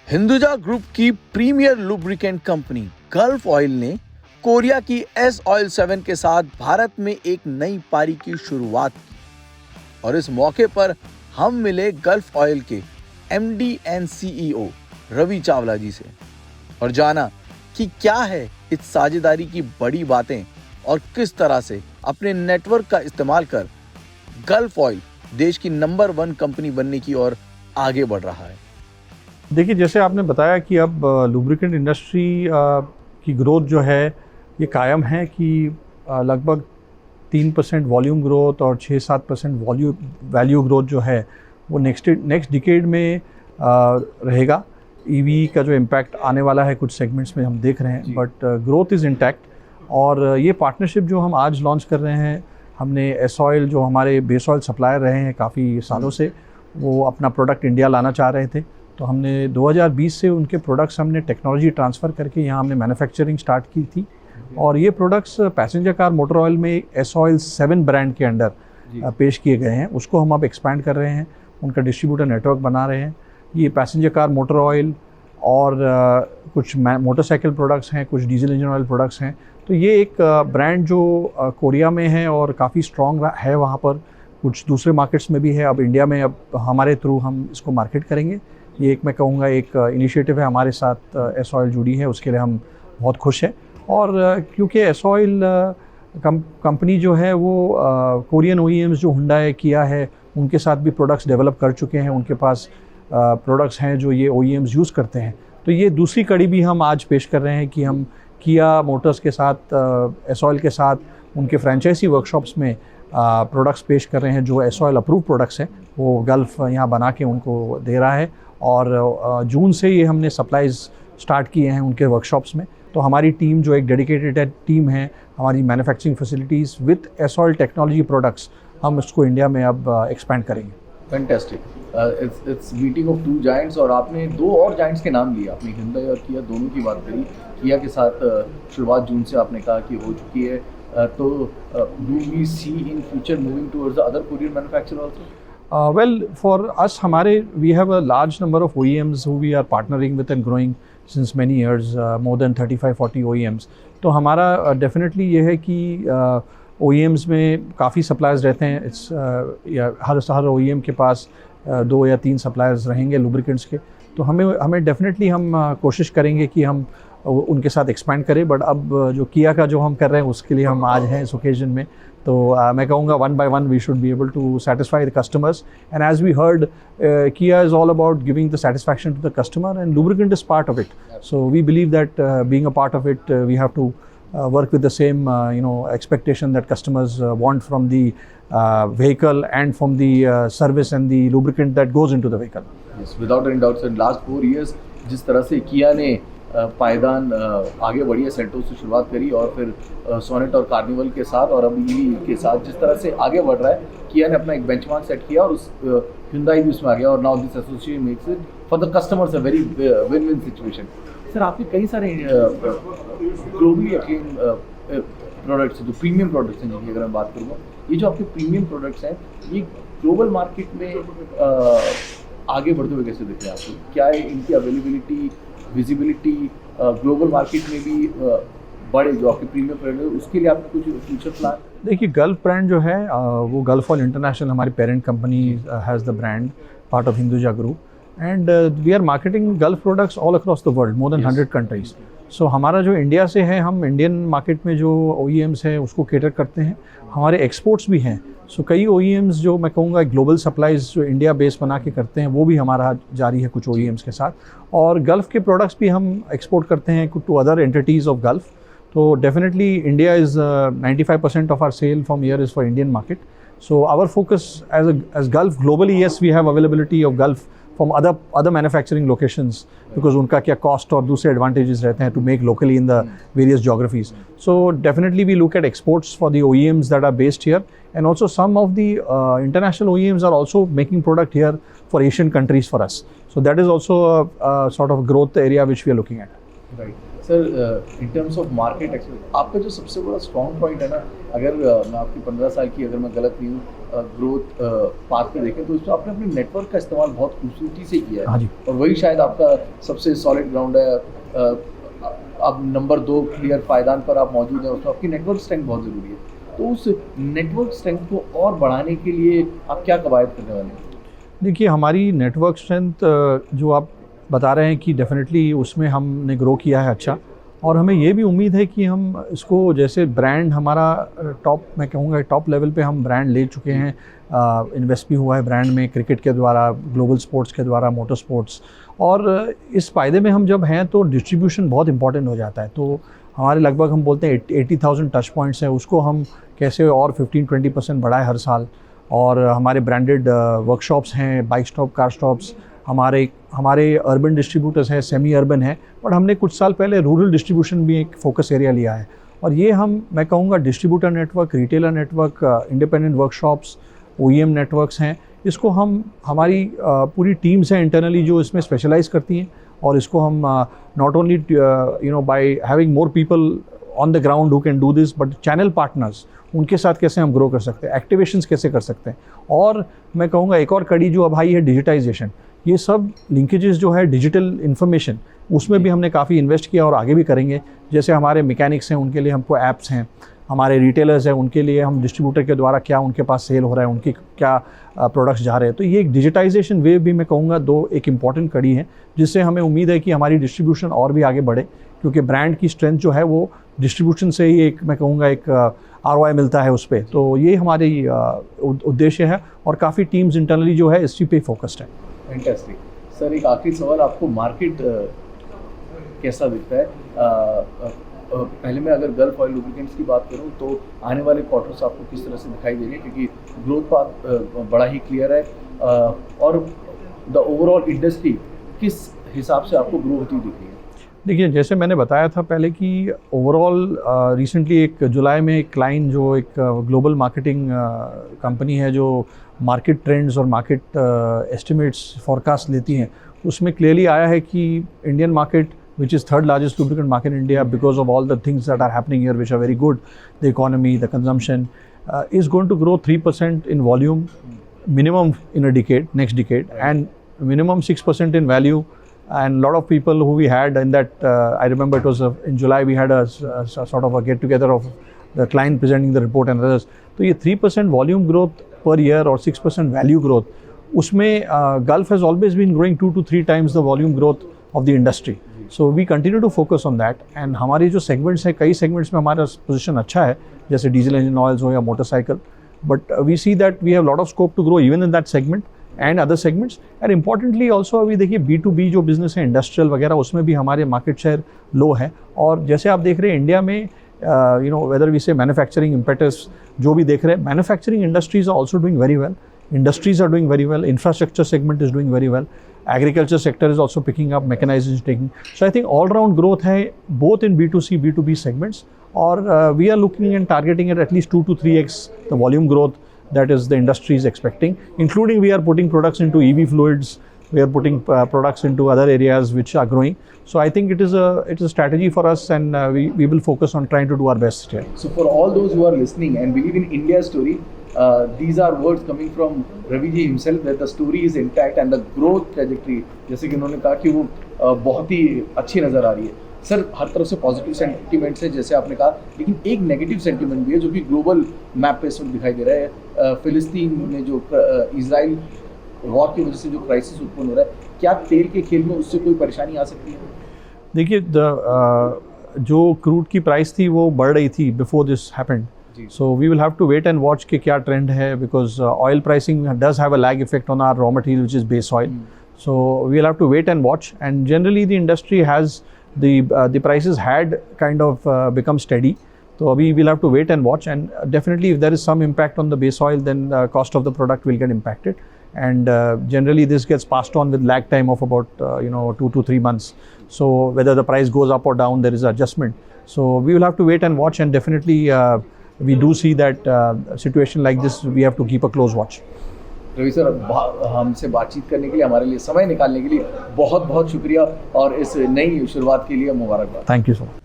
Hinduja group की premier lubricant company Gulf oil ने Korea की एस ऑयल 7 के साथ भारत में एक नई पारी की शुरुआत की और इस मौके पर हम मिले गल्फ ऑयल के MD and CEO Ravi Chawla ji से और जाना कि क्या है इस साझेदारी की बड़ी बातें और किस तरह से अपने नेटवर्क का इस्तेमाल कर गल्फ ऑयल देश की नंबर 1 कंपनी बनने की ओर आगे बढ़ रहा है। देखिए, जैसे आपने बताया कि अब लुब्रिकेंट इंडस्ट्री की ग्रोथ जो है ये कायम है कि लगभग 3% वॉल्यूम ग्रोथ और 6-7% वैल्यू ग्रोथ जो है वो नेक्स्ट डिकेड में रहेगा। ईवी का जो इम्पैक्ट आने वाला है कुछ सेगमेंट्स में हम देख रहे हैं, बट ग्रोथ इज़ इंटैक्ट। और ये पार्टनरशिप जो हम आज लॉन्च कर रहे हैं, हमने एस ऑयल जो हमारे बेस ऑयल सप्लायर रहे हैं काफ़ी सालों से, वो अपना प्रोडक्ट इंडिया लाना चाह रहे थे, तो हमने 2020 से उनके प्रोडक्ट्स हमने टेक्नोलॉजी ट्रांसफ़र करके यहाँ हमने मैन्युफैक्चरिंग स्टार्ट की थी। और ये products passenger car motor oil में एस ऑयल 7 ब्रांड के अंडर पेश किए गए हैं। उसको हम अब एक्सपैंड कर रहे हैं, उनका डिस्ट्रीब्यूटर नेटवर्क बना रहे हैं। ये पैसेंजर कार मोटर ऑयल और कुछ मोटरसाइकिल प्रोडक्ट्स हैं, कुछ डीजल इंजन ऑयल प्रोडक्ट्स हैं। तो ये एक ब्रांड जो कोरिया में है और काफ़ी स्ट्रॉन्ग है वहाँ पर, कुछ दूसरे मार्केट्स में भी है। अब इंडिया में अब हमारे थ्रू हम इसको मार्केट करेंगे। ये एक मैं कहूँगा एक इनिशिएटिव है हमारे साथ एस ऑयल जुड़ी है, उसके लिए हम बहुत खुश हैं। और क्योंकि एस ऑयल कंपनी जो है वो कोरियन ओईएम्स जो हुंडई किया है उनके साथ भी प्रोडक्ट्स डेवलप कर चुके हैं, उनके पास प्रोडक्ट्स हैं जो ये ओईएम्स यूज़ करते हैं। तो ये दूसरी कड़ी भी हम आज पेश कर रहे हैं कि हम किया मोटर्स के साथ एस ऑयल के साथ उनके फ्रेंचाइजी वर्कशॉप्स में प्रोडक्ट्स पेश कर रहे हैं जो एस ऑयल अप्रूव प्रोडक्ट्स हैं, वो गल्फ यहाँ बना के उनको दे रहा है। और जून से ये हमने सप्लाईज स्टार्ट किए हैं उनके वर्कशॉप्स में। तो हमारी टीम जो एक डेडिकेटेड टीम है, हमारी manufacturing facilities with S oil technology products, हम इसको इंडिया में अब एक्सपैंड करेंगे। Fantastic. It's meeting of 2 giants और आपने 2 और जायंट्स के नाम लिए, आपने हिंडई और किया दोनों की बात करी। किया के साथ शुरुआत जून से आपने कहा कि हो चुकी है, तो do we see in future moving towards the other Korean manufacturer also? Well, for us, we have a large number of OEMs who we are partnering with and growing since many years, more than 35-40 OEMs. तो हमारा definitely ये है कि OEMs में काफ़ी suppliers रहते हैं। हर OEM के पास 2 या 3 suppliers रहेंगे lubricants के। तो हमें definitely हम कोशिश करेंगे कि हम उनके साथ एक्सपैंड करें। बट अब जो किया का जो हम कर रहे हैं उसके लिए हम आज हैं इस ओकेजन में। तो मैं कहूँगा 1 by 1 we should be able to satisfy the customers. And as we heard, किया is all about giving the satisfaction to the customer and lubricant is part of it. So we believe that being a part of it we have to work with the same expectation that customers want from the vehicle and from the service and the lubricant that goes into the vehicle. Yes, without any doubt, sir. Last 4 years जिस तरह से किया ने पायदान आगे बढ़ी है, Seltos से शुरुआत करी और फिर सोनेट और कार्निवल के साथ और अब ईवी के साथ जिस तरह से आगे बढ़ रहा है, किया ने अपना एक बेंचमार्क सेट किया और उस हिंडई भी उसमें आ गया और now this association makes it for the customers a very win win situation. Sir, आपके कई सारे ग्लोबली अक्लेम्ड प्रोडक्ट्स जो प्रीमियम प्रोडक्ट्स हैं, जिनकी अगर मैं बात करूँगा, ये जो आपके प्रीमियम प्रोडक्ट्स हैं ये ग्लोबल मार्केट में आगे बढ़ते हुए कैसे दिख रहे हैं आपको? क्या है इनकी अवेलेबिलिटी, विजिबिलिटी ग्लोबल मार्केट में भी बड़े जो आपके प्रीमियम ब्रांड है उसके लिए आपने कुछ फ्यूचर प्लान? देखिए, गल्फ ब्रांड जो है वो गल्फ ऑयल इंटरनेशनल हमारी parent company has the brand, part of Hinduja group, and we are marketing Gulf products all across the world, more than 100 countries. So हमारा जो इंडिया से है, हम इंडियन मार्केट में जो OEMs है उसको केटर करते हैं। हमारे एक्सपोर्ट्स भी हैं। सो कई OEMs जो मैं कहूँगा ग्लोबल सप्लाईज जो इंडिया बेस बना के करते हैं वो भी हमारा जारी है कुछ OEMs के साथ। और गल्फ के प्रोडक्ट्स भी हम एक्सपोर्ट करते हैं to other entities of Gulf. तो definitely India is 95% of our sale from here is for Indian market. So our focus as Gulf globally, yes we have availability of Gulf from other manufacturing locations because उनका क्या cost और दूसरे advantages रहते हैं to make locally in the various geographies. So definitely we look at exports for the OEMs that are based here, and also some of the international OEMs are also making product here for Asian countries for us. So that is also a sort of growth area which we are looking at. Right. Sir in terms of market expect आपका जो सबसे बड़ा strong point है ना, अगर मैं आपकी 15 साल की अगर मैं गलत नहीं हूँ ग्रोथ पाथ पे देखें तो उसमें आपने अपने नेटवर्क का इस्तेमाल बहुत खूबसूरती से किया हाँ है जी। और वही शायद आपका सबसे सॉलिड ग्राउंड है। अब नंबर 2 क्लियर पायदान पर आप मौजूद हैं, उसमें आपकी नेटवर्क स्ट्रेंथ बहुत ज़रूरी है। तो उस नेटवर्क स्ट्रेंथ को और बढ़ाने के लिए आप क्या कवायद करने वाले हैं? देखिए, हमारी नेटवर्क स्ट्रेंथ जो आप बता रहे हैं कि डेफिनेटली उसमें हमने ग्रो किया है अच्छा, और हमें ये भी उम्मीद है कि हम इसको जैसे ब्रांड हमारा टॉप, मैं कहूँगा टॉप लेवल पे हम ब्रांड ले चुके हैं, इन्वेस्ट भी हुआ है ब्रांड में क्रिकेट के द्वारा, ग्लोबल स्पोर्ट्स के द्वारा, मोटर स्पोर्ट्स, और इस फ़ायदे में हम जब हैं तो डिस्ट्रीब्यूशन बहुत इंपॉर्टेंट हो जाता है। तो हमारे लगभग हम बोलते हैं 80,000 टच पॉइंट्स हैं, उसको हम कैसे और 15-20% बढ़ाए हर साल। और हमारे ब्रांडेड वर्कशॉप्स हैं, बाइक स्टॉप, कार स्टॉप्स, हमारे अर्बन डिस्ट्रीब्यूटर्स हैं, सेमी अर्बन है, बट हमने कुछ साल पहले रूरल डिस्ट्रीब्यूशन भी एक फोकस एरिया लिया है। और ये मैं कहूँगा distributor network, retailer network, independent workshops, OEM networks हैं, इसको हमारी पूरी टीम्स हैं इंटरनली जो इसमें स्पेशलाइज करती हैं, और इसको हम not only by having more people on the ground who can do this, but channel partners, उनके साथ कैसे हम ग्रो कर सकते हैं, एक्टिवेशंस कैसे कर सकते हैं। और मैं कहूँगा एक और कड़ी जो अब आई है डिजिटाइजेशन, ये सब लिंकेजेस जो है डिजिटल इन्फॉर्मेशन, उसमें भी हमने काफ़ी इन्वेस्ट किया और आगे भी करेंगे। जैसे हमारे मैकेनिक्स हैं, उनके लिए हमको ऐप्स हैं, हमारे रिटेलर्स हैं, उनके लिए हम डिस्ट्रीब्यूटर के द्वारा क्या उनके पास सेल हो रहा है, उनके क्या प्रोडक्ट्स जा रहे हैं। तो ये एक डिजिटाइजेशन वेव भी मैं कहूँगा एक इम्पॉर्टेंट कड़ी है, जिससे हमें उम्मीद है कि हमारी डिस्ट्रीब्यूशन और भी आगे बढ़े, क्योंकि ब्रांड की स्ट्रेंथ जो है वो डिस्ट्रीब्यूशन से ही मैं कहूँगा एक ROI मिलता है उस पर। तो ये हमारी उद्देश्य है, और काफ़ी टीम्स इंटरनली जो है इसी पे फोकस्ड है। फैंटास्टिक सर, एक आखिरी सवाल, आपको मार्केट कैसा दिखता है? पहले मैं अगर गल्फ ऑयल लुब्रिकेंट्स की बात करूं तो आने वाले क्वार्टर्स आपको किस तरह से दिखाई दे रही है, क्योंकि ग्रोथ पाथ बड़ा ही क्लियर है, और द ओवरऑल इंडस्ट्री किस हिसाब से आपको ग्रो होती दिख रही है? देखिए, जैसे मैंने बताया था पहले कि ओवरऑल रिसेंटली एक जुलाई में एक क्लाइंट जो एक ग्लोबल मार्केटिंग कंपनी है जो मार्केट ट्रेंड्स और मार्केट एस्टिमेट्स फॉरकास्ट लेती हैं, उसमें क्लियरली आया है कि Indian market, which is third largest lubricant market in India because of all the things that are happening here which are very good, the economy, the consumption, is going to grow 3% in volume minimum in a decade, next decade, and minimum 6% in value. And a lot of people who we had in that, I remember it was in July we had a sort of a get together of the client presenting the report and others. तो ये 3% volume growth per year or 6% value growth, उसमें Gulf has always been growing 2 to 3 times the volume growth of the industry. So we continue to focus on that, and हमारी जो segments है, कई segments में हमारा position अच्छा है, जैसे diesel engine oils हो या motorcycle, but we see that we have a lot of scope to grow even in that segment and other segments. And importantly also अभी देखिए B2B जो business है, industrial वगैरह, उसमें भी हमारे market share low है। और जैसे आप देख रहे हैं इंडिया में whether we say manufacturing impetus, जो भी देख रहे हैं, manufacturing industries are also doing very well, industries are doing very well, infrastructure segment is doing very well, agriculture sector is also picking up, mechanization is taking. So I think all round growth है both in B2C, B2B segments, और we are looking and targeting at least 2 to 3x the volume growth that is the industry is expecting, including we are putting products into EV fluids, we are putting products into other areas which are growing. So I think it is a strategy for us, and we will focus on trying to do our best here. So for all those who are listening and believe in India's story, these are words coming from Ravi ji himself, that the story is intact and the growth trajectory, जैसे कि उन्होंने कहा कि वो बहुत ही अच्छी नज़र आ रही है। सर, हर तरफ से पॉजिटिव सेंटीमेंट्स है जैसे आपने कहा, लेकिन एक नेगेटिव सेंटीमेंट भी है जो कि ग्लोबल मैप पे इस वक्त दिखाई दे रहा है। फिलिस्तीन में जो इजराइल वॉर की वजह से जो क्राइसिस उत्पन्न हो रहा है, क्या तेल के खेल में उससे कोई परेशानी आ सकती है? देखिए, जो क्रूड की प्राइस थी वो बढ़ रही थी before this happened, so we will have to wait and watch कि क्या ट्रेंड है, because oil pricing does have a lag effect on our raw material which is base oil. So we will have to wait and watch, and generally the industry has the prices had kind of become steady. So we will have to wait and watch, and definitely if there is some impact on the base oil, then cost of the product will get impacted, and generally this gets passed on with lag time of about 2 to 3 months. So whether the price goes up or down, there is adjustment. So we will have to wait and watch, and definitely we do see that situation like this, we have to keep a close watch. Ravi sir, हमसे बातचीत करने के लिए, हमारे लिए समय निकालने के लिए बहुत बहुत शुक्रिया और इस नई शुरुआत के लिए मुबारकबाद। Thank you so much.